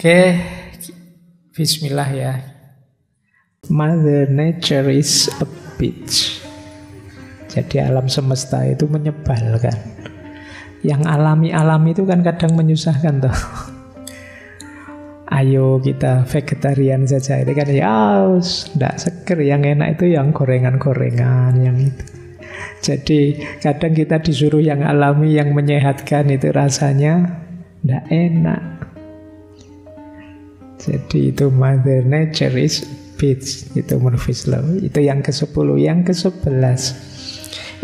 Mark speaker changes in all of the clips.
Speaker 1: Oke, bismillah ya. Mother Nature is a bitch. Jadi alam semesta itu menyebalkan. Yang alami-alami itu kan kadang menyusahkan toh. Ayo kita vegetarian saja. Itu kan ya tidak seger. Yang enak itu yang gorengan-gorengan, yang itu. Jadi kadang kita disuruh yang alami, yang menyehatkan, itu rasanya tidak enak. Jadi itu Mother Nature is bitch. Itu Murphy's Law. Itu yang ke-10. Yang ke-11,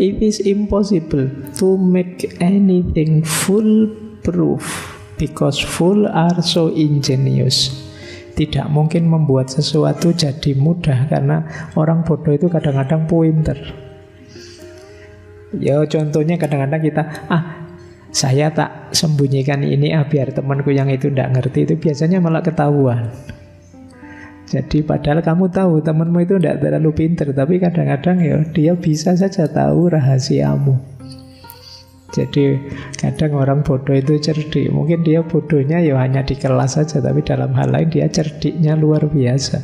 Speaker 1: it is impossible to make anything foolproof because fools are so ingenious. Tidak mungkin membuat sesuatu jadi mudah karena orang bodoh itu kadang-kadang pinter. Ya contohnya kadang-kadang kita saya tak sembunyikan ini biar temanku yang itu tidak ngerti. Itu biasanya malah ketahuan. Jadi padahal kamu tahu temanmu itu tidak terlalu pinter, tapi kadang-kadang ya dia bisa saja tahu rahasiamu. Jadi kadang orang bodoh itu cerdik. Mungkin dia bodohnya ya hanya di kelas saja, tapi dalam hal lain dia cerdiknya luar biasa.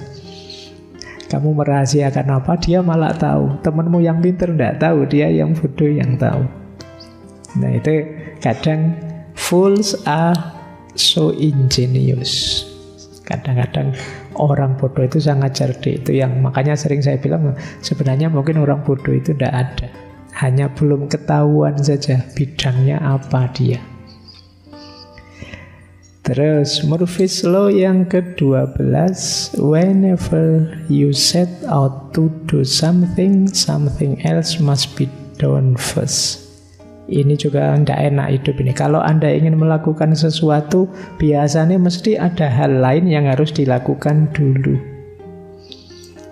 Speaker 1: Kamu merahasiakan apa, dia malah tahu. Temanmu yang pinter tidak tahu, dia yang bodoh yang tahu. Nah itu kadang fools are so ingenious. Kadang-kadang orang bodoh itu sangat cerdik. Itu yang makanya sering saya bilang sebenarnya mungkin orang bodoh itu tidak ada, hanya belum ketahuan saja bidangnya apa dia. Terus Murphy's Law yang ke-12, whenever you set out to do something, something else must be done first. Ini juga tidak enak hidup ini. Kalau Anda ingin melakukan sesuatu, biasanya mesti ada hal lain yang harus dilakukan dulu.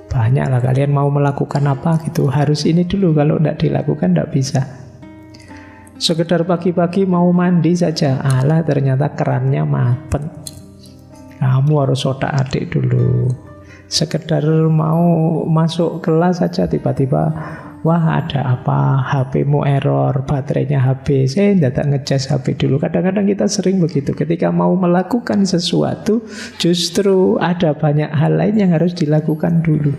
Speaker 1: Banyaklah kalian mau melakukan apa gitu, harus ini dulu. Kalau tidak dilakukan tidak bisa. Sekedar pagi-pagi mau mandi saja, ternyata kerannya mapet. Kamu harus otak-atik dulu. Sekedar mau masuk kelas saja, tiba-tiba wah ada apa, HP-mu error, baterainya habis, datang ngecas HP dulu. Kadang-kadang kita sering begitu. Ketika mau melakukan sesuatu, justru ada banyak hal lain yang harus dilakukan dulu.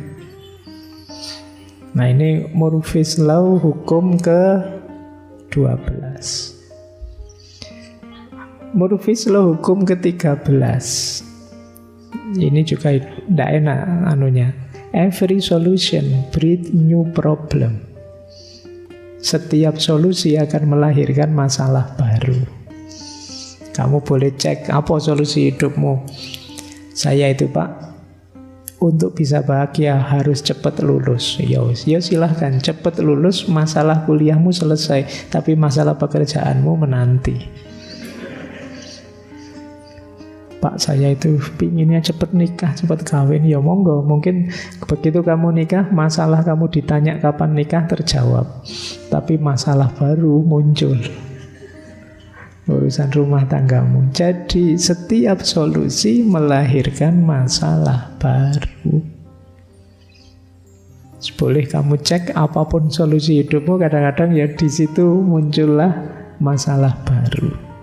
Speaker 1: Nah ini Murphy's Law hukum ke-12. Murphy's Law hukum ke-13. Ini juga tidak enak anunya. Every solution breeds new problem. Setiap solusi akan melahirkan masalah baru. Kamu boleh cek apa solusi hidupmu. Saya itu Pak, untuk bisa bahagia harus cepat lulus. Ya silahkan cepat lulus, masalah kuliahmu selesai, tapi masalah pekerjaanmu menanti. Pak saya itu pinginnya cepat nikah, cepat kawin. Ya monggo, mungkin begitu kamu nikah, masalah kamu ditanya kapan nikah terjawab, tapi masalah baru muncul, urusan rumah tanggamu. Jadi setiap solusi melahirkan masalah baru. Boleh kamu cek apapun solusi hidupmu, kadang-kadang ya di situ muncullah masalah baru.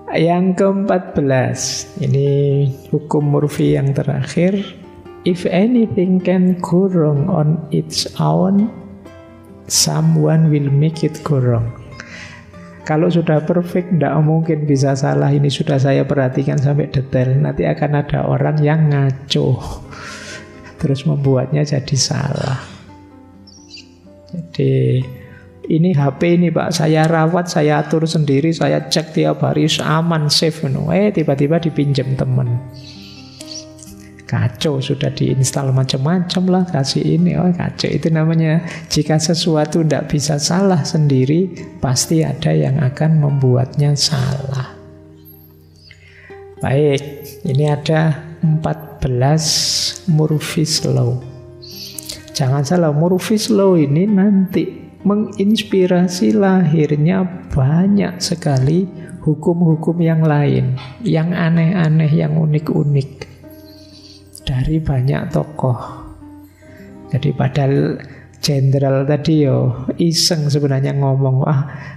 Speaker 1: Yang ke-14, ini hukum Murphy yang terakhir. If anything can go wrong on its own, someone will make it go wrong. Kalau sudah perfect, tidak mungkin bisa salah. Ini sudah saya perhatikan sampai detail. Nanti akan ada orang yang ngaco, terus membuatnya jadi salah. Jadi ini HP ini Pak, saya rawat, saya atur sendiri, saya cek tiap hari, aman, safe. Tiba-tiba dipinjam teman. Kacau, sudah diinstal macam-macam lah, kasih ini, kacau. Itu namanya, jika sesuatu tidak bisa salah sendiri, pasti ada yang akan membuatnya salah. Baik, ini ada 14 Murphy's Law. Jangan salah, Murphy's Law ini nanti menginspirasi lahirnya banyak sekali hukum-hukum yang lain, yang aneh-aneh, yang unik-unik dari banyak tokoh. Jadi padahal jenderal tadi yo iseng sebenarnya ngomong,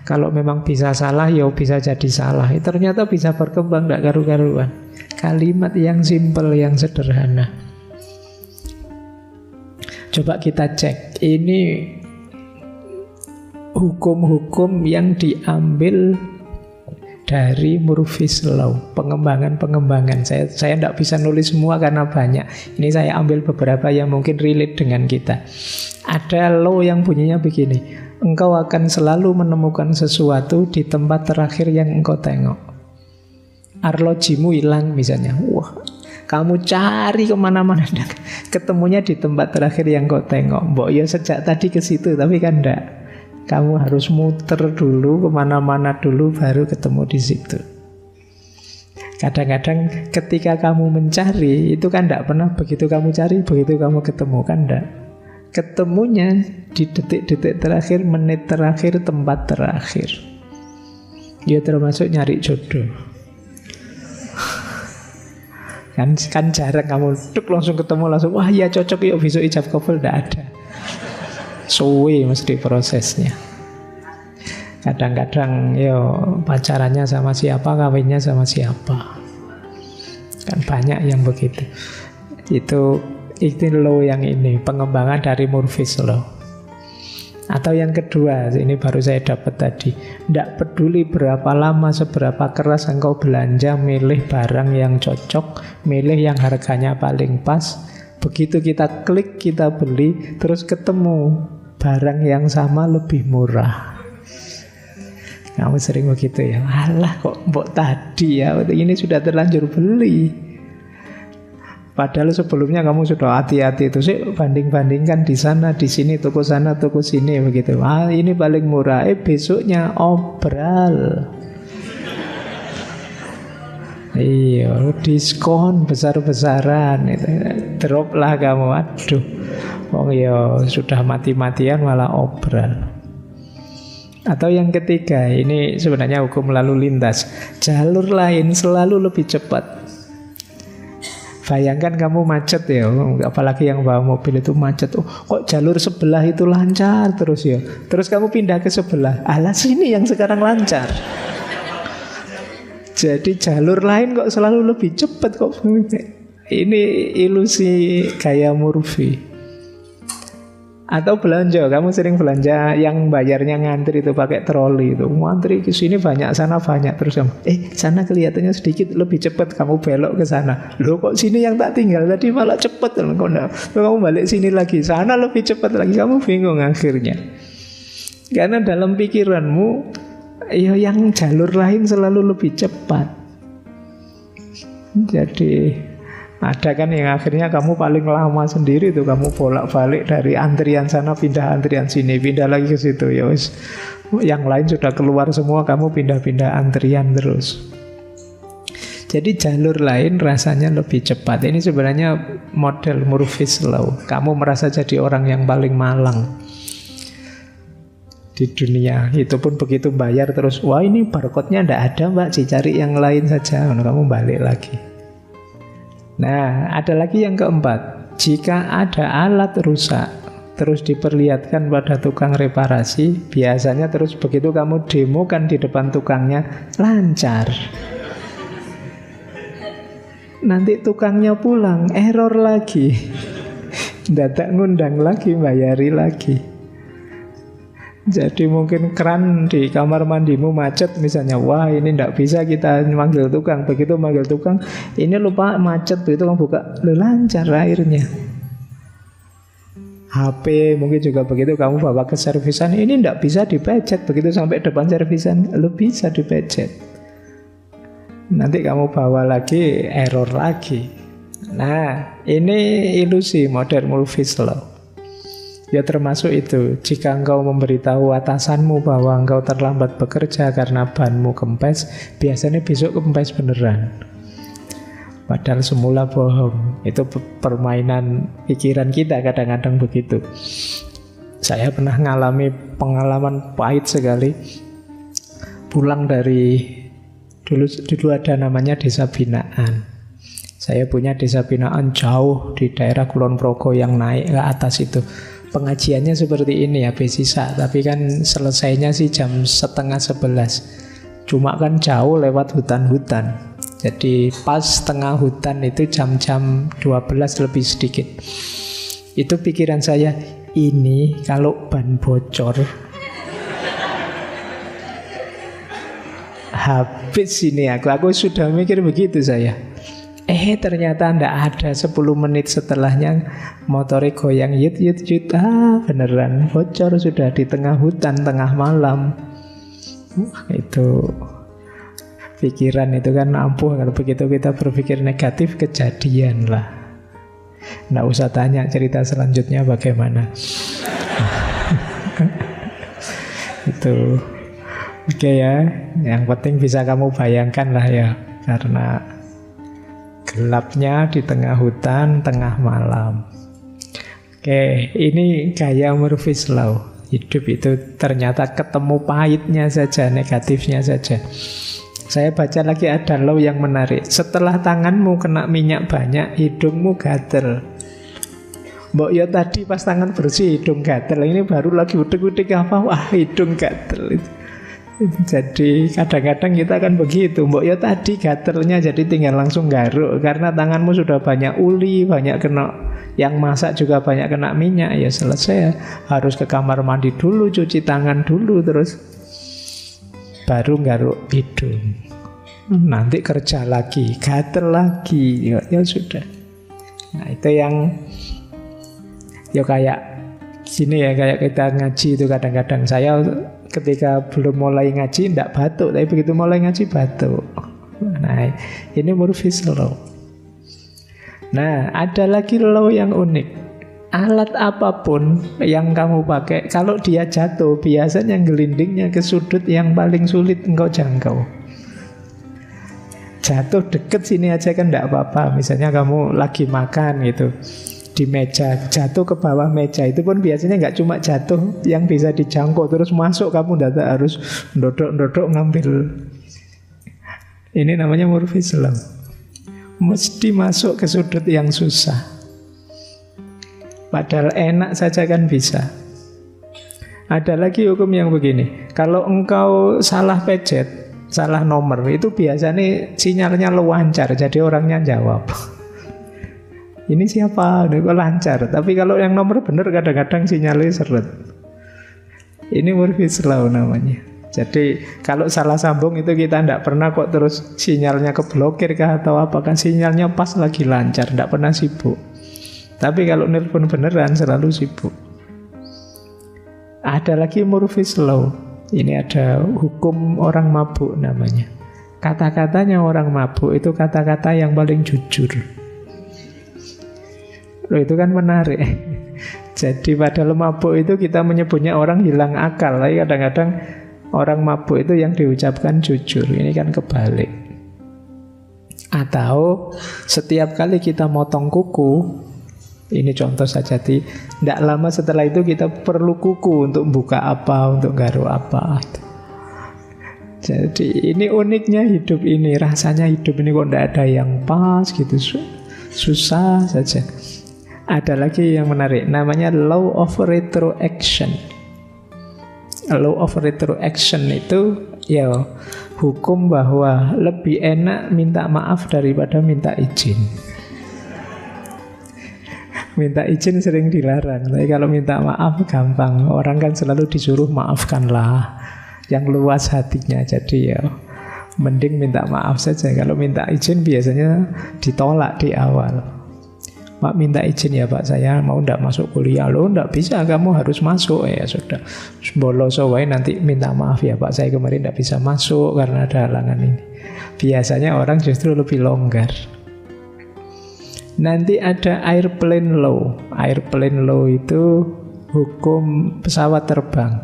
Speaker 1: kalau memang bisa salah yo bisa jadi salah. Ternyata bisa berkembang, tidak karu-karuan. Kalimat yang simpel, yang sederhana. Coba kita cek, ini hukum-hukum yang diambil dari Murphy's Law, pengembangan-pengembangan. Saya tidak bisa nulis semua karena banyak. Ini saya ambil beberapa yang mungkin relate dengan kita. Ada law yang bunyinya begini, engkau akan selalu menemukan sesuatu di tempat terakhir yang engkau tengok. Arlojimu hilang misalnya, wah, kamu cari kemana-mana, ketemunya di tempat terakhir yang kau tengok. Mbok ya sejak tadi ke situ, tapi kan enggak. Kamu harus muter dulu, kemana-mana dulu, baru ketemu di situ. Kadang-kadang ketika kamu mencari, itu kan tidak pernah begitu kamu cari, begitu kamu ketemu, kan tidak. Ketemunya di detik-detik terakhir, menit terakhir, tempat terakhir. Ya termasuk nyari jodoh. Kan jarang kamu langsung ketemu, langsung, wah ya cocok, yuk besok ijab kabul, tidak ada. Suwe mesti prosesnya. Kadang-kadang pacarannya sama siapa, kawinnya sama siapa. Kan banyak yang begitu. Itu law yang ini, pengembangan dari Murphy's Law. Atau yang kedua, ini baru saya dapat tadi, tidak peduli berapa lama, seberapa keras engkau belanja, milih barang yang cocok, milih yang harganya paling pas. Begitu kita klik, kita beli, terus ketemu barang yang sama lebih murah. Kamu sering begitu ya, alah kok mbok tadi ya, ini sudah terlanjur beli. Padahal sebelumnya kamu sudah hati-hati itu sih, banding-bandingkan di sana, di sini, toko sana, toko sini begitu. Ini paling murah. Besoknya obral. Iya, diskon besar-besaran. Drop lah kamu, aduh. Sudah mati-matian malah obral. Atau yang ketiga, ini sebenarnya hukum lalu lintas. Jalur lain selalu lebih cepat. Bayangkan kamu macet ya, apalagi yang bawa mobil itu macet. Kok jalur sebelah itu lancar terus ya. Terus kamu pindah ke sebelah, alah sini yang sekarang lancar. Jadi jalur lain kok selalu lebih cepat kok. Ini ilusi gaya Murphy. Atau belanja, kamu sering belanja yang bayarnya ngantri itu pakai troli itu. Ngantri ke sini banyak, sana banyak, terus kamu, sana kelihatannya sedikit lebih cepat, kamu belok ke sana. Loh kok sini yang tak tinggal tadi malah cepat. Kamu balik sini lagi, sana lebih cepat lagi, kamu bingung akhirnya. Karena dalam pikiranmu yang jalur lain selalu lebih cepat. Jadi ada kan yang akhirnya kamu paling lama sendiri tuh, kamu bolak-balik dari antrian sana pindah antrian sini, pindah lagi ke situ. Ya wis, yang lain sudah keluar semua, kamu pindah-pindah antrian terus. Jadi jalur lain rasanya lebih cepat. Ini sebenarnya model Murphy's Law. Kamu merasa jadi orang yang paling malang di dunia. Itu pun begitu bayar terus, wah ini barcode-nya tidak ada mbak, cari yang lain saja. Kamu balik lagi. Nah, ada lagi yang keempat. Jika ada alat rusak, terus diperlihatkan pada tukang reparasi, biasanya terus begitu kamu demokan di depan tukangnya, lancar. Nanti tukangnya pulang, error lagi. Dadak ngundang lagi, bayari lagi. Jadi mungkin keran di kamar mandimu macet misalnya, wah ini tidak bisa kita manggil tukang. Begitu manggil tukang, ini lupa macet, begitu kamu buka, lancar airnya. HP mungkin juga begitu, kamu bawa ke servisan, ini tidak bisa dipecet. Begitu sampai depan servisan, lu bisa dipecet. Nanti kamu bawa lagi, error lagi. Nah, ini ilusi model Murphy's Law. Ya termasuk itu, jika engkau memberitahu atasanmu bahwa engkau terlambat bekerja karena banmu kempes, biasanya besok kempes beneran. Padahal semula bohong. Itu permainan pikiran kita kadang-kadang begitu. Saya pernah ngalami pengalaman pahit sekali. Pulang dari, dulu ada namanya desa binaan. Saya punya desa binaan jauh di daerah Kulon Progo yang naik ke atas itu. pengajiannya seperti ini habis sisa, tapi kan selesainya sih jam 10:30. Cuma kan jauh lewat hutan-hutan. Jadi pas tengah hutan itu jam-jam 12 lebih sedikit. Itu pikiran saya, ini kalau ban bocor habis ini aku sudah mikir begitu saya. Ternyata ndak ada 10 menit setelahnya motornya goyang yut. Beneran bocor sudah di tengah hutan, tengah malam. Itu pikiran itu kan ampuh. Kalau begitu kita berpikir negatif, kejadian lah. Nggak usah tanya cerita selanjutnya bagaimana. Itu oke ya. Yang penting bisa kamu bayangkan lah ya. Karena gelapnya di tengah hutan, tengah malam. Oke, ini gaya Murphy's Law. Hidup itu ternyata ketemu pahitnya saja, negatifnya saja. Saya baca lagi ada law yang menarik. Setelah tanganmu kena minyak banyak, hidungmu gatel. Mbok ya tadi pas tangan bersih hidung gatel, ini baru lagi udik-udik apa, wah hidung gatel. Jadi kadang-kadang kita akan begitu. Mbok ya tadi gatelnya jadi tinggal langsung garuk. Karena tanganmu sudah banyak uli, banyak kena, yang masak juga banyak kena minyak. Ya selesai, harus ke kamar mandi dulu, cuci tangan dulu, terus baru garuk hidung. Nanti kerja lagi, gatel lagi. Ya sudah. Nah itu yang ya kayak sini ya, kayak kita ngaji itu kadang-kadang saya ketika belum mulai ngaji tidak batuk, tapi begitu mulai ngaji batuk. Nah ini Murphy's Law. Nah ada lagi law yang unik. Alat apapun yang kamu pakai, kalau dia jatuh biasanya gelindingnya ke sudut yang paling sulit engkau jangkau. Jatuh deket sini aja kan tidak apa-apa. Misalnya kamu lagi makan gitu di meja, jatuh ke bawah meja, itu pun biasanya nggak cuma jatuh yang bisa dijangkau terus masuk, kamu tidak harus ndodok-ndodok ngambil. Ini namanya Murphy's Law. Mesti masuk ke sudut yang susah, padahal enak saja kan bisa. Ada lagi hukum yang begini, kalau engkau salah pencet, salah nomor, itu biasanya sinyalnya lancar, jadi orangnya jawab. Ini siapa? Ini kok lancar. Tapi kalau yang nomor benar kadang-kadang sinyalnya seret. Ini Murphy's Law namanya. Jadi kalau salah sambung itu kita tidak pernah kok terus sinyalnya keblokir kah atau apakah, sinyalnya pas lagi lancar, tidak pernah sibuk. Tapi kalau nelpon beneran selalu sibuk. Ada lagi Murphy's Law. Ini ada hukum orang mabuk namanya. Kata-katanya orang mabuk itu kata-kata yang paling jujur. Loh, itu kan menarik. Jadi padahal mabuk itu kita menyebutnya orang hilang akal, tapi kadang-kadang orang mabuk itu yang diucapkan jujur. Ini kan kebalik. Atau setiap kali kita motong kuku, ini contoh saja, tidak lama setelah itu kita perlu kuku untuk buka apa, untuk garuk apa. Jadi ini uniknya hidup ini. Rasanya hidup ini kok tidak ada yang pas gitu, susah saja. Ada lagi yang menarik, namanya Law of Retroaction. Law of Retroaction itu ya hukum bahwa lebih enak minta maaf daripada minta izin. Minta izin sering dilarang, tapi kalau minta maaf gampang. Orang kan selalu disuruh maafkanlah yang luas hatinya. Jadi ya mending minta maaf saja. Kalau minta izin biasanya ditolak di awal. Pak minta izin ya Pak, saya mau ndak masuk kuliah. Loh ndak bisa, kamu harus masuk. Ya sudah, bolos wae nanti minta maaf ya Pak, saya kemarin ndak bisa masuk karena ada halangan ini. Biasanya orang justru lebih longgar. Nanti ada airplane law. Airplane law itu hukum pesawat terbang.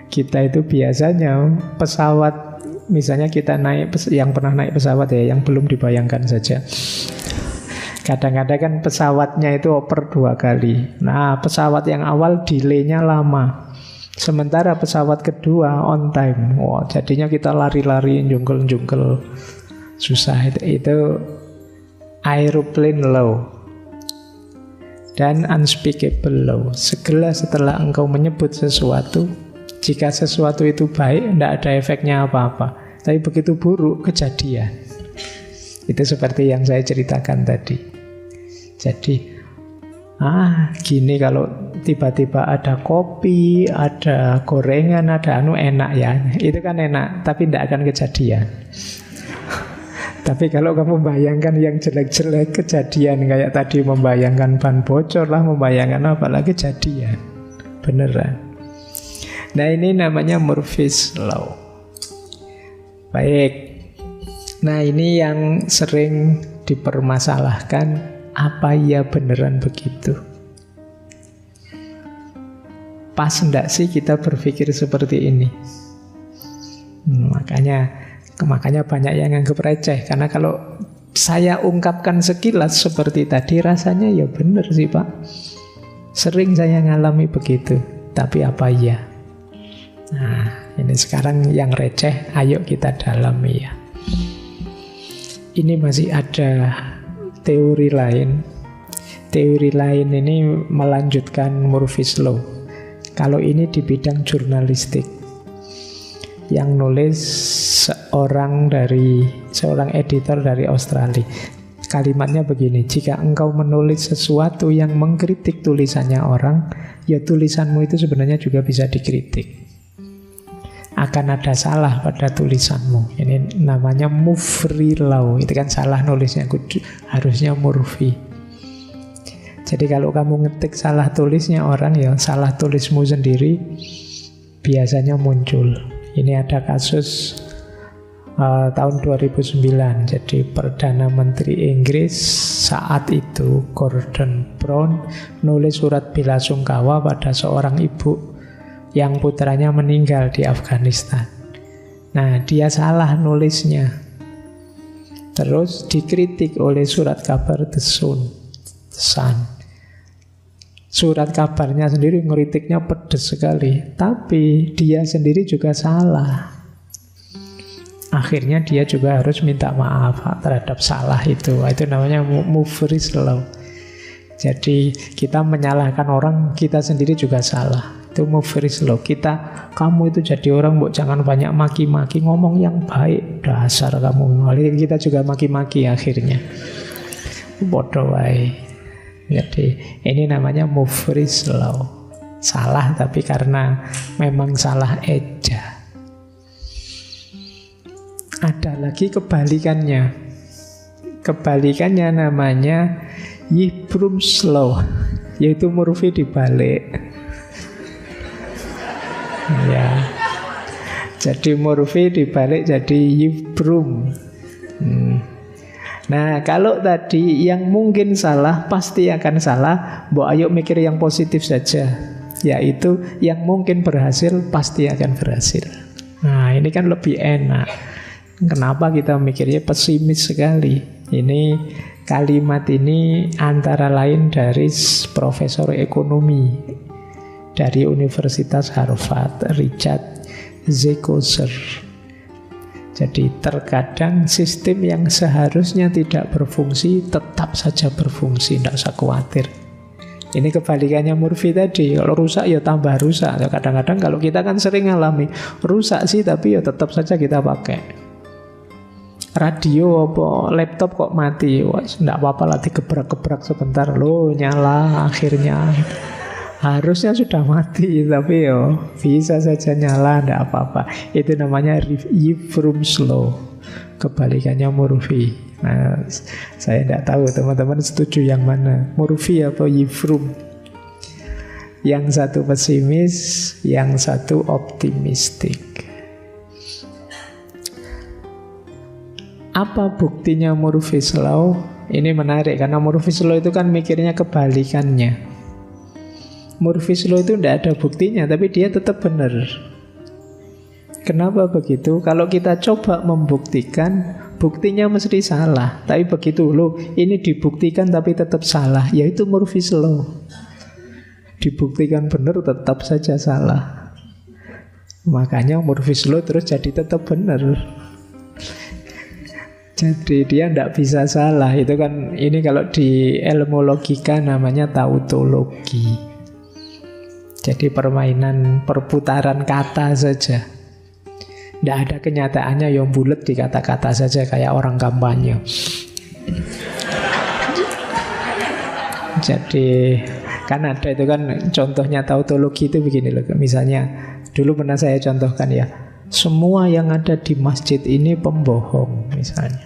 Speaker 1: Kita itu biasanya pesawat, misalnya kita naik, yang pernah naik pesawat ya, yang belum dibayangkan saja. Kadang-kadang kan pesawatnya itu oper 2 kali. Nah, pesawat yang awal delay-nya lama. Sementara pesawat kedua on time. Wah, jadinya kita lari-lari, jungkel-jungkel. Susah itu aeroplane law. Dan unspeakable law, segala setelah engkau menyebut sesuatu, jika sesuatu itu baik, tidak ada efeknya apa-apa. Tapi begitu buruk, kejadian. Itu seperti yang saya ceritakan tadi. Jadi, gini kalau tiba-tiba ada kopi, ada gorengan, ada enak ya. Itu kan enak, tapi tidak akan kejadian. Tapi kalau kamu bayangkan yang jelek-jelek kejadian, kayak tadi membayangkan ban bocor lah, membayangkan apalagi kejadian. Beneran. Nah, ini namanya Murphy's Law. Baik. Nah, ini yang sering dipermasalahkan, apa iya beneran begitu? Pas enggak sih kita berpikir seperti ini? Makanya banyak yang anggap receh. Karena kalau saya ungkapkan sekilas seperti tadi, rasanya ya bener sih Pak. Sering saya ngalami begitu. Tapi apa iya? Nah, ini sekarang yang receh, ayo kita dalami ya. Ini masih ada teori lain. Teori lain ini melanjutkan Murphy's Law. Kalau ini di bidang jurnalistik. Yang nulis seorang editor dari Australia. Kalimatnya begini, jika engkau menulis sesuatu yang mengkritik tulisannya orang, ya tulisanmu itu sebenarnya juga bisa dikritik. Akan ada salah pada tulisanmu. Ini namanya Murphy's Law. Itu kan salah nulisnya, harusnya Murphy. Jadi kalau kamu ngetik salah tulisnya orang, ya salah tulismu sendiri biasanya muncul. Ini ada kasus tahun 2009. Jadi Perdana Menteri Inggris saat itu, Gordon Brown, nulis surat belasungkawa pada seorang ibu yang putranya meninggal di Afghanistan. Nah, dia salah nulisnya. Terus dikritik oleh surat kabar The Sun. Surat kabarnya sendiri ngeritiknya pedes sekali, tapi dia sendiri juga salah. Akhirnya dia juga harus minta maaf terhadap salah itu. Itu namanya Murphy's Law. Jadi kita menyalahkan orang, kita sendiri juga salah. Itu Murphy's Law. Kamu itu jadi orang, jangan banyak maki-maki, ngomong yang baik. Dasar kamu. Kita juga maki-maki akhirnya. Bodoh wae. Jadi ini namanya Murphy's Law. Salah tapi karena memang salah eja. Ada lagi kebalikannya. Kebalikannya namanya Yipbrum's Law, yaitu Murphy dibalik. Ya. Jadi Murphy dibalik jadi Yipbrum. Nah, kalau tadi yang mungkin salah pasti akan salah, ayo mikir yang positif saja, yaitu yang mungkin berhasil pasti akan berhasil. Nah, ini kan lebih enak. Kenapa kita mikirnya pesimis sekali? Ini kalimat ini antara lain dari profesor ekonomi dari Universitas Harvard, Richard Zekoser. Jadi terkadang sistem yang seharusnya tidak berfungsi tetap saja berfungsi, tidak usah khawatir. Ini kebalikannya Murphy tadi. Kalau rusak ya tambah rusak. Kadang-kadang kalau kita kan sering ngalami rusak sih, tapi ya tetap saja kita pakai. Radio apa laptop kok mati, wah tidak apa-apa lah, digebrak-gebrak sebentar loh nyala akhirnya. Harusnya sudah mati, tapi bisa saja nyala, tidak apa-apa. Itu namanya Yipbrum's Law, kebalikannya Murphy. Nah, saya tidak tahu teman-teman setuju yang mana, Murphy atau Yipbrum. Yang satu pesimis, yang satu optimistik. Apa buktinya Murphy's Law? Ini menarik karena Murphy's Law itu kan mikirnya kebalikannya. Murphy's Law itu tidak ada buktinya, tapi dia tetap benar. Kenapa begitu? Kalau kita coba membuktikan, buktinya mesti salah. Tapi begitu loh, ini dibuktikan tapi tetap salah, yaitu Murphy's Law. Dibuktikan benar tetap saja salah. Makanya Murphy's Law terus jadi tetap benar. Jadi dia tidak bisa salah. Itu kan, ini kalau di ilmu logika namanya tautologi. Jadi permainan perputaran kata saja. Tidak ada kenyataannya yang bulat di kata-kata saja kayak orang kampanye. Jadi kan ada itu kan contohnya tautologi itu begini loh. Misalnya dulu pernah saya contohkan ya, semua yang ada di masjid ini pembohong misalnya.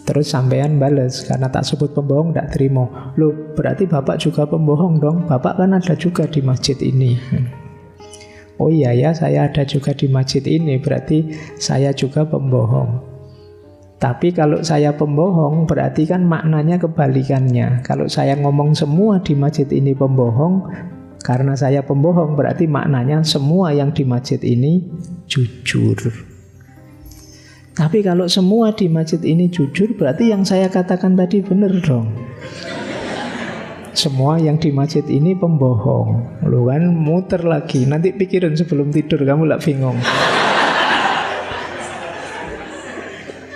Speaker 1: Terus sampean bales, karena tak sebut pembohong tidak terima. Loh, berarti bapak juga pembohong dong. Bapak kan ada juga di masjid ini. Oh iya ya, saya ada juga di masjid ini, berarti saya juga pembohong. Tapi kalau saya pembohong, berarti kan maknanya kebalikannya. Kalau saya ngomong semua di masjid ini pembohong, karena saya pembohong, berarti maknanya semua yang di masjid ini jujur. Tapi kalau semua di masjid ini jujur, berarti yang saya katakan tadi benar dong. Semua yang di masjid ini pembohong. Lu kan muter lagi. Nanti pikirin sebelum tidur, kamu lah bingung.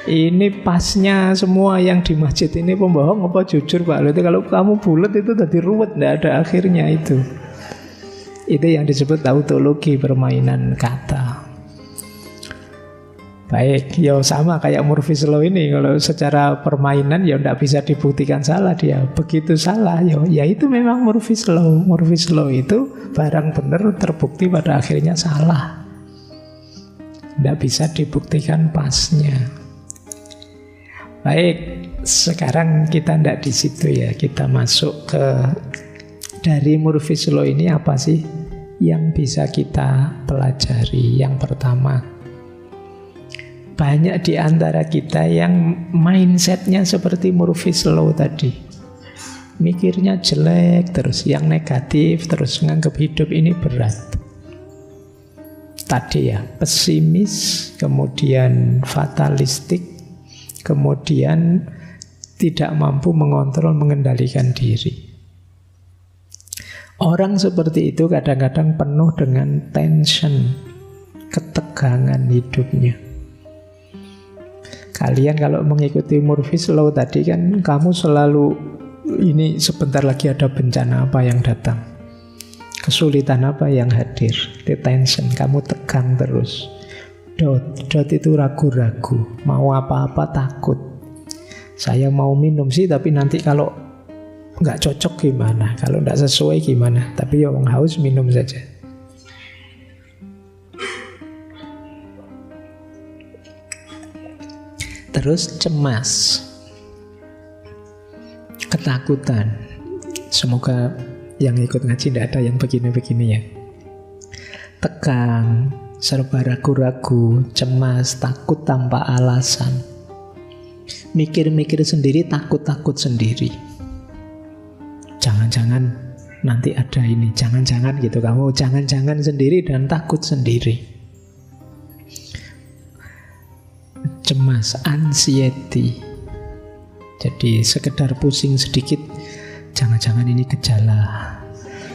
Speaker 1: Ini pasnya semua yang di masjid ini pembohong apa jujur Pak? Itu kalau kamu bulat itu tadi ruwet, tidak ada akhirnya itu. Itu yang disebut tautologi, permainan kata. Baik, ya sama kayak Murphy's Law ini. Kalau secara permainan ya tidak bisa dibuktikan salah dia. Begitu salah, ya itu memang Murphy's Law. Murphy's Law itu barang benar terbukti pada akhirnya salah. Tidak bisa dibuktikan pasnya. Baik, sekarang kita tidak di situ ya. Kita masuk ke dari Murphy's Law ini apa sih yang bisa kita pelajari? Yang pertama, banyak di antara kita yang mindsetnya seperti Murphy's Law tadi. Mikirnya jelek terus, yang negatif terus, nganggap hidup ini berat. Tadi ya, pesimis, kemudian fatalistik, kemudian tidak mampu mengontrol, mengendalikan diri. Orang seperti itu kadang-kadang penuh dengan tension, ketegangan hidupnya. Kalian kalau mengikuti Murphy's Law tadi kan, kamu selalu ini sebentar lagi ada bencana apa yang datang, kesulitan apa yang hadir, the tension, kamu tegang terus. Dot itu ragu-ragu, mau apa-apa takut. Saya mau minum sih, tapi nanti kalau nggak cocok gimana, kalau nggak sesuai gimana. Tapi ya orang haus minum saja. Terus cemas, ketakutan. Semoga yang ikut ngaji tidak ada yang begini-begini ya. Tegang, serba ragu-ragu, cemas, takut tanpa alasan. Mikir-mikir sendiri, takut-takut sendiri. Jangan-jangan nanti ada ini, jangan-jangan gitu. Kamu jangan-jangan sendiri dan takut sendiri. Cemas, anxiety. Jadi sekedar pusing sedikit, jangan-jangan ini gejala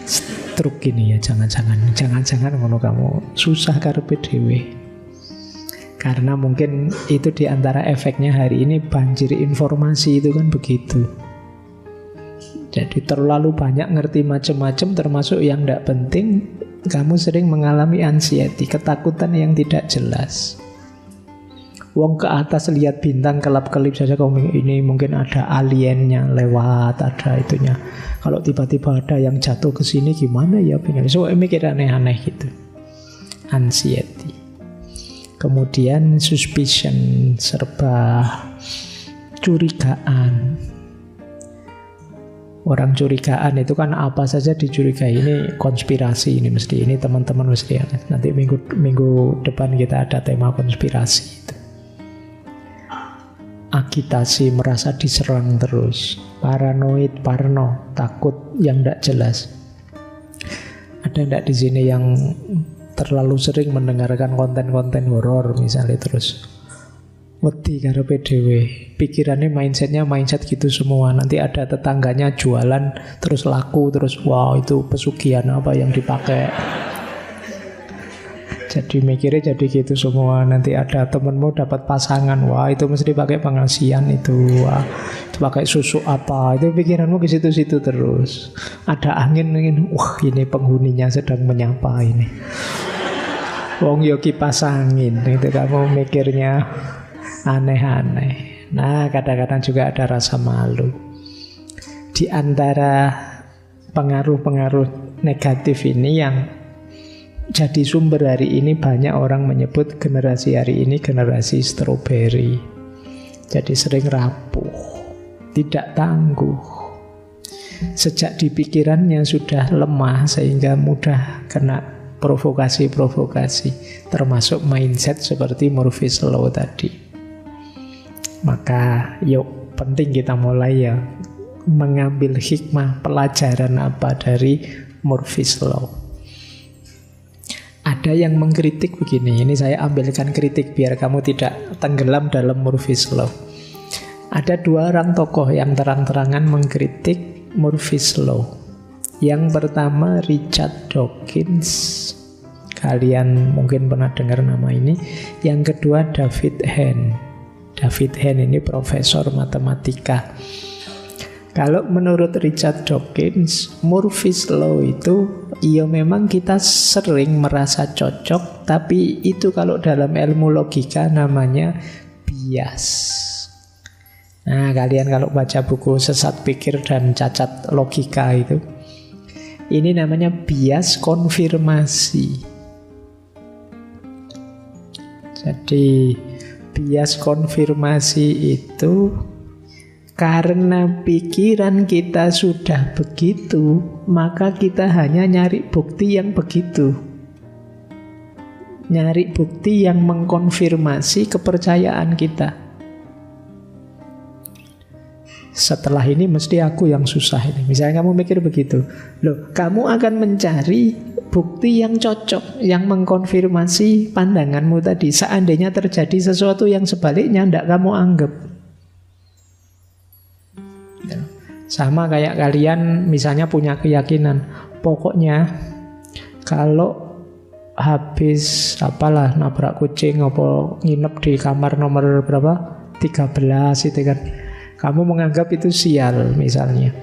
Speaker 1: stroke ini ya, jangan-jangan ngono kamu susah karepe dhewe. Karena mungkin itu diantara efeknya hari ini banjir informasi itu kan begitu. Jadi terlalu banyak ngerti macam-macam, termasuk yang tidak penting. Kamu sering mengalami anxiety, ketakutan yang tidak jelas. Wong ke atas lihat bintang kelap-kelip saja, kamu ini mungkin ada aliennya lewat, ada itunya. Kalau tiba-tiba ada yang jatuh ke sini gimana ya? So mikir aneh-aneh gitu. Anxiety. Kemudian suspicion, serba curigaan. Orang curigaan itu kan apa saja dicurigai. Ini konspirasi, ini mesti, ini teman-teman mesti. Nanti minggu depan kita ada tema konspirasi itu. Agitasi, merasa diserang terus, paranoid, parno, takut yang tidak jelas. Ada tidak di sini yang terlalu sering mendengarkan konten-konten horor misalnya, terus wedi karepe dhewe, pikirannya mindset gitu semua. Nanti ada tetangganya jualan terus laku, terus wow itu pesugihan apa yang dipakai. Jadi mikirnya jadi gitu semua. Nanti ada temenmu dapat pasangan, wah itu mesti pakai pengasian itu, wah itu pakai susu apa, itu pikiranmu ke situ-situ terus. Ada angin, wah ini penghuninya sedang menyapa ini. Wong yo kipas angin, itu kamu mikirnya aneh-aneh. Nah kadang-kadang juga ada rasa malu. Di antara pengaruh-pengaruh negatif ini yang jadi sumber hari ini banyak orang menyebut generasi hari ini generasi stroberi. Jadi sering rapuh, tidak tangguh. Sejak di pikirannya sudah lemah sehingga mudah kena provokasi-provokasi, termasuk mindset seperti Murphy's Law tadi. Maka yuk penting kita mulai ya mengambil hikmah pelajaran apa dari Murphy's Law. Ada yang mengkritik begini, ini saya ambilkan kritik biar kamu tidak tenggelam dalam Murphy's Law. Ada dua orang tokoh yang terang-terangan mengkritik Murphy's Law. Yang pertama Richard Dawkins, kalian mungkin pernah dengar nama ini. Yang kedua David Hehn. David Hehn ini profesor matematika. Kalau menurut Richard Dawkins, Murphy's Law itu ya memang kita sering merasa cocok, tapi itu kalau dalam ilmu logika namanya bias. Nah, kalian kalau baca buku Sesat Pikir dan Cacat Logika itu, ini namanya bias konfirmasi. Jadi bias konfirmasi itu karena pikiran kita sudah begitu, maka kita hanya nyari bukti yang begitu. Nyari bukti yang mengkonfirmasi kepercayaan kita. Setelah ini mesti aku yang susah ini. Misalnya kamu mikir begitu, loh, kamu akan mencari bukti yang cocok, yang mengkonfirmasi pandanganmu tadi. Seandainya terjadi sesuatu yang sebaliknya, tidak kamu anggap. Sama kayak kalian misalnya punya keyakinan, pokoknya kalau habis apalah nabrak kucing apa nginep di kamar nomor berapa 13 itu kan, kamu menganggap itu sial misalnya.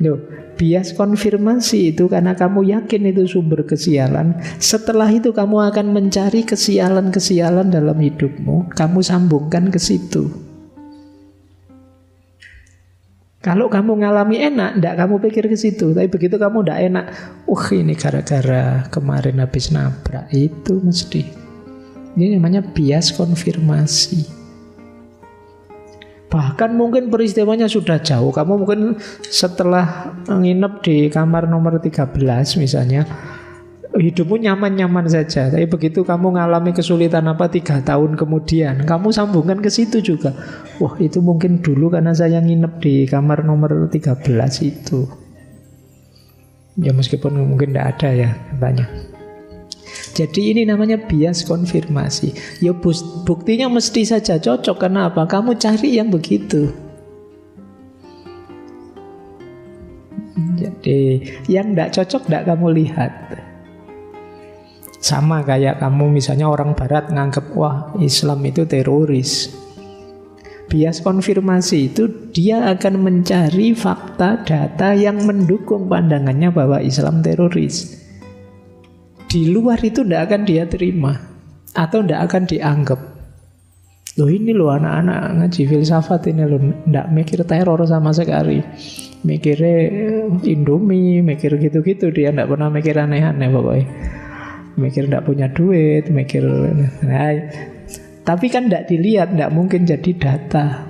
Speaker 1: Loh, bias konfirmasi itu karena kamu yakin itu sumber kesialan. Setelah itu kamu akan mencari kesialan-kesialan dalam hidupmu, kamu sambungkan ke situ. Kalau kamu ngalami enak, ndak kamu pikir ke situ. Tapi begitu kamu ndak enak, ini gara-gara kemarin habis nabrak, itu mesti. Ini namanya bias konfirmasi. Bahkan mungkin peristiwanya sudah jauh. Kamu mungkin setelah nginep di kamar nomor 13 misalnya, hidupmu nyaman-nyaman saja. Tapi begitu kamu ngalami kesulitan apa 3 tahun kemudian, kamu sambungkan ke situ juga. Wah, itu mungkin dulu karena saya nginep di kamar nomor 13 itu. Ya meskipun mungkin tidak ada ya katanya. Jadi ini namanya bias konfirmasi. Ya buktinya mesti saja cocok. Karena apa? Kamu cari yang begitu. Jadi yang tidak cocok tidak kamu lihat. Sama kayak kamu misalnya orang barat nganggep, wah Islam itu teroris. Bias konfirmasi itu dia akan mencari fakta, data yang mendukung pandangannya bahwa Islam teroris. Di luar itu tidak akan dia terima atau tidak akan dianggap. Loh ini loh anak-anak ngaji filsafat ini loh, tidak mikir teror sama sekali. Mikirnya Indomie, mikir gitu-gitu, dia tidak pernah mikir aneh-aneh pokoknya. Mikir tidak punya duit, mikir tapi kan tidak dilihat, tidak mungkin jadi data.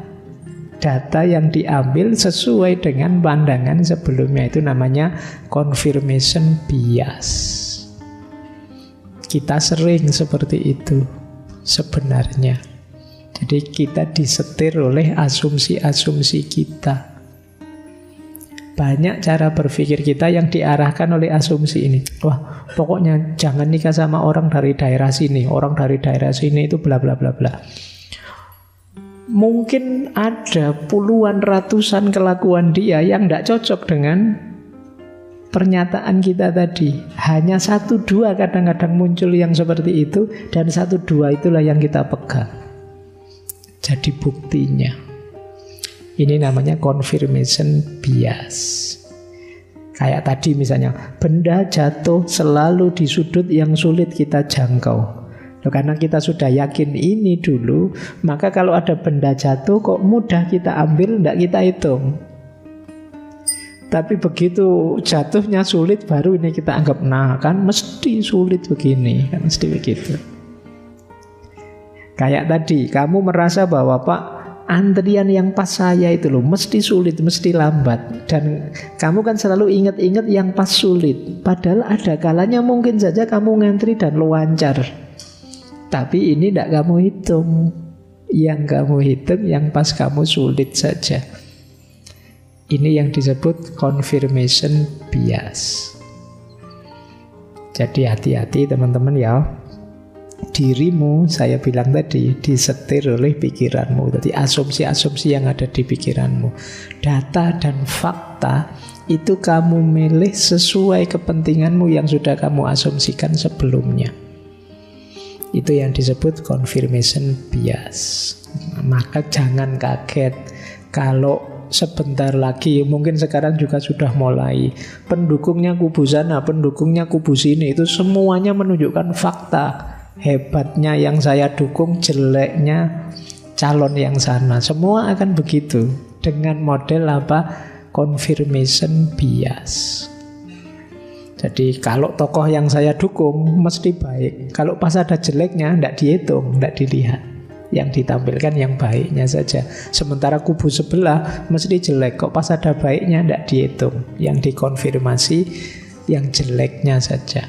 Speaker 1: Data yang diambil sesuai dengan pandangan sebelumnya, itu namanya confirmation bias. Kita sering seperti itu sebenarnya. Jadi kita disetir oleh asumsi-asumsi kita. Banyak cara berpikir kita yang diarahkan oleh asumsi ini. Wah, pokoknya jangan nikah sama orang dari daerah sini. Orang dari daerah sini itu bla bla bla bla. Mungkin ada puluhan ratusan kelakuan dia yang tidak cocok dengan pernyataan kita tadi. Hanya 1-2 kadang-kadang muncul yang seperti itu, dan 1-2 itulah yang kita pegang. Jadi buktinya. Ini namanya confirmation bias. Kayak tadi misalnya, benda jatuh selalu di sudut yang sulit kita jangkau. Karena kita sudah yakin ini dulu, maka kalau ada benda jatuh kok mudah kita ambil, tidak kita hitung. Tapi begitu jatuhnya sulit, baru ini kita anggap, nah kan mesti sulit begini, kan mesti begitu. Kayak tadi, kamu merasa bahwa Pak, antrian yang pas saya itu loh mesti sulit, mesti lambat. Dan kamu kan selalu ingat-ingat yang pas sulit. Padahal ada kalanya mungkin saja kamu ngantri dan lancar. Tapi ini tidak kamu hitung. Yang kamu hitung yang pas kamu sulit saja. Ini yang disebut confirmation bias. Jadi hati-hati teman-teman ya. Dirimu, saya bilang tadi, disetir oleh pikiranmu. Jadi asumsi-asumsi yang ada di pikiranmu. Data dan fakta itu kamu milih sesuai kepentinganmu yang sudah kamu asumsikan sebelumnya. Itu yang disebut confirmation bias. Maka jangan kaget kalau sebentar lagi, mungkin sekarang juga sudah mulai, pendukungnya kubu sana, pendukungnya kubu sini, itu semuanya menunjukkan fakta. Hebatnya yang saya dukung, jeleknya calon yang sana. Semua akan begitu. Dengan model apa? Confirmation bias. Jadi kalau tokoh yang saya dukung mesti baik. Kalau pas ada jeleknya, tidak dihitung, tidak dilihat. Yang ditampilkan yang baiknya saja. Sementara kubu sebelah mesti jelek. Kok pas ada baiknya, tidak dihitung. Yang dikonfirmasi yang jeleknya saja.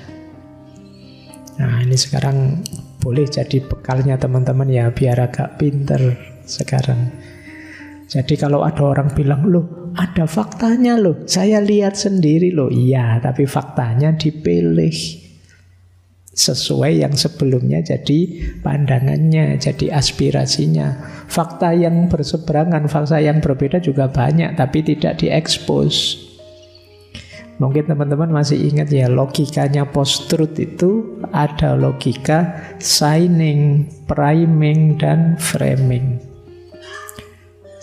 Speaker 1: Nah ini sekarang boleh jadi bekalnya teman-teman ya, biar agak pinter sekarang. Jadi kalau ada orang bilang, loh ada faktanya loh, saya lihat sendiri loh. Iya, tapi faktanya dipilih sesuai yang sebelumnya jadi pandangannya, jadi aspirasinya. Fakta yang berseberangan, fakta yang berbeda juga banyak, tapi tidak diekspos. Mungkin teman-teman masih ingat ya, logikanya post-truth itu ada logika signing, priming, dan framing.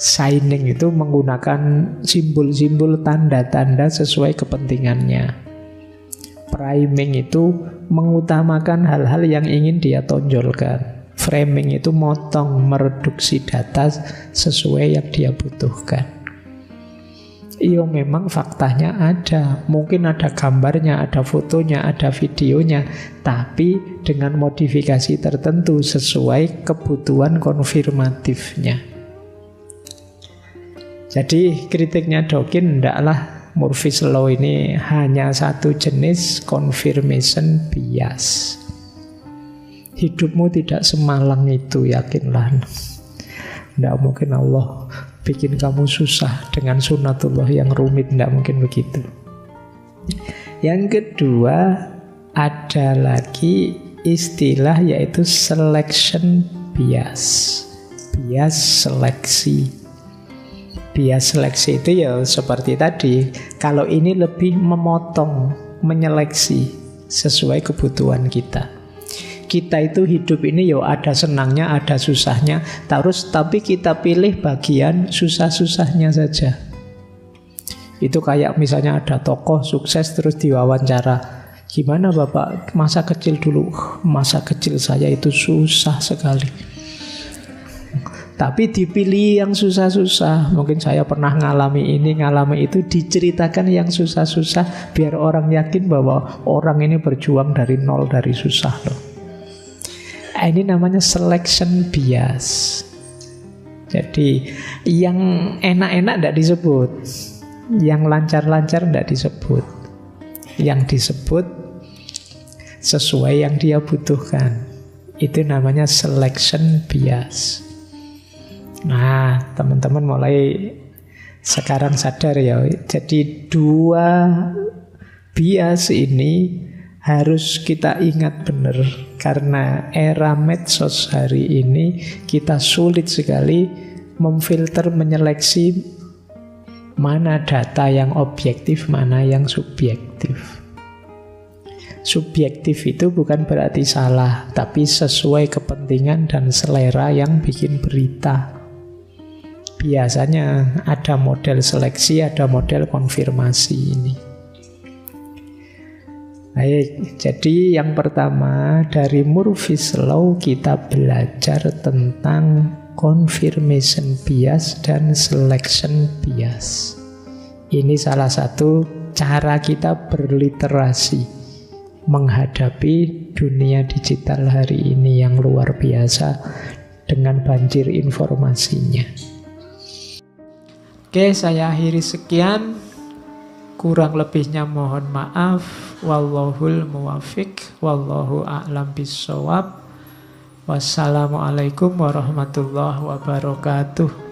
Speaker 1: Signing itu menggunakan simbol-simbol tanda-tanda sesuai kepentingannya. Priming itu mengutamakan hal-hal yang ingin dia tonjolkan. Framing itu motong, mereduksi data sesuai yang dia butuhkan. Iya memang faktanya ada, mungkin ada gambarnya, ada fotonya, ada videonya, tapi dengan modifikasi tertentu sesuai kebutuhan konfirmatifnya. Jadi kritiknya Dawkins ndaklah Murphy's Law ini hanya satu jenis confirmation bias. Hidupmu tidak semalang itu, yakinlah. Tidak mungkin Allah bikin kamu susah dengan sunatullah yang rumit, tidak mungkin begitu. Yang kedua, ada lagi istilah yaitu selection bias. Bias seleksi. Bias seleksi itu ya seperti tadi, kalau ini lebih memotong, menyeleksi sesuai kebutuhan kita. Kita itu hidup ini yo ada senangnya, ada susahnya, tapi kita pilih bagian susah-susahnya saja. Itu kayak misalnya ada tokoh sukses terus diwawancara. Gimana Bapak masa kecil dulu? Masa kecil saya itu susah sekali. Tapi dipilih yang susah-susah. Mungkin saya pernah ngalami ini, ngalami itu, diceritakan yang susah-susah biar orang yakin bahwa orang ini berjuang dari nol, dari susah loh. Ini namanya selection bias. Jadi yang enak-enak tidak disebut, yang lancar-lancar tidak disebut. Yang disebut sesuai yang dia butuhkan. Itu namanya selection bias. Nah, teman-teman mulai sekarang sadar ya. Jadi dua bias ini harus kita ingat benar. Karena era medsos hari ini kita sulit sekali memfilter, menyeleksi mana data yang objektif, mana yang subjektif. subjektif. Subjektif itu bukan berarti salah, tapi sesuai kepentingan dan selera yang bikin berita. Biasanya ada model seleksi, ada model konfirmasi ini. Baik, jadi yang pertama dari Murphy's Law kita belajar tentang confirmation bias dan selection bias. Ini salah satu cara kita berliterasi menghadapi dunia digital hari ini yang luar biasa dengan banjir informasinya. Oke, saya akhiri sekian. Kurang lebihnya mohon maaf. Wallahul muwafiq, wallahu a'lam bissawab. Wassalamualaikum warahmatullahi wabarakatuh.